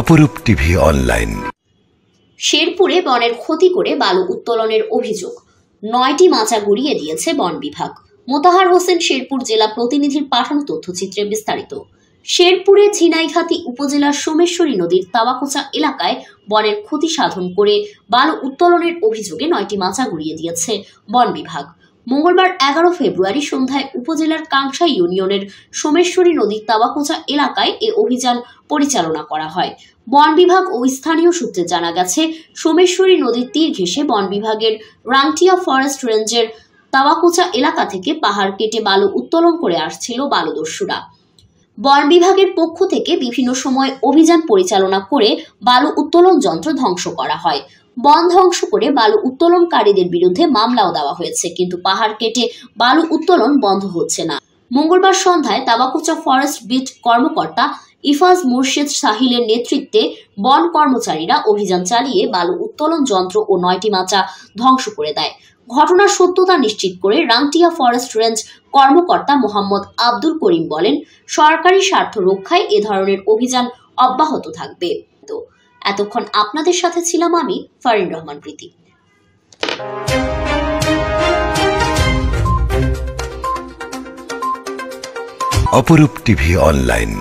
অপরূপ TV online. শেরপুরে বনের ক্ষতি করে বালু উত্তোলনের অভিযোগ, 9টি মাচা গুড়িয়ে দিয়েছে বন বিভাগ। মোতাহার হোসেন শেরপুর জেলা প্রতিনিধির পাঠানো তথ্যচিত্রে বিস্তারিত। শেরপুরে ঝিনাইগাতি উপজেলার সোমেশ্বরী নদীর তাওয়াকোচা এলাকায় বনের ক্ষতি সাধন করে বালু উত্তোলনের অভিযোগে 9টি মাচা গুড়িয়ে দিয়েছে বন বিভাগ। মঙ্গলবার 11 ফেব্রুয়ারি সন্ধ্যায় উপজেলার কাংসা ইউনিয়নের সোমেশ্বরী নদীর তাওয়াকোচা এলাকায় এ অভিযান পরিচালনা করা হয়। বন বিভাগ ও স্থানীয় সূত্রে জানা গেছে, সোমেশ্বরী নদীর তীর ঘেঁষে বন বিভাগের রাংটিয়া ফরেস্ট রেঞ্জের তাওয়াকোচা এলাকা থেকে পাহাড় কেটে বালু উত্তোলন করে আসছিল বালুদস্যুরা। বন বিভাগের পক্ষ থেকে বিভিন্ন সময় অভিযান পরিচালনা করে বালু উত্তোলন যন্ত্র ধ্বংস করা হয়। বন ধ্বংস করে বালু উত্তোলনকারীদের বিরুদ্ধে মামলাও দেওয়া হয়েছে, কিন্তু পাহাড় কেটে বালু উত্তোলন বন্ধ হচ্ছে না। মঙ্গলবার সন্ধ্যায় তাওয়াকোচা ফরেস্ট বিট কর্মকর্তা ইফাজ মুর্শেদ সাহিলের নেতৃত্বে বন কর্মচারীরা অভিযান চালিয়ে বালু উত্তোলন যন্ত্র ও 9টি মাচা ধ্বংস করে দেয়। ঘটনার সত্যতা নিশ্চিত করে রাংটিয়া ফরেস্ট রেঞ্জ কর্মকর্তা মোহাম্মদ আব্দুল করিম বলেন, সরকারি স্বার্থ রক্ষায় এ ধরনের অভিযান অব্যাহত থাকবে। তো এতক্ষণ আপনাদের সাথে ছিলাম আমি ফারিন রহমান প্রীতি। অপরূপ টিভি অনলাইন।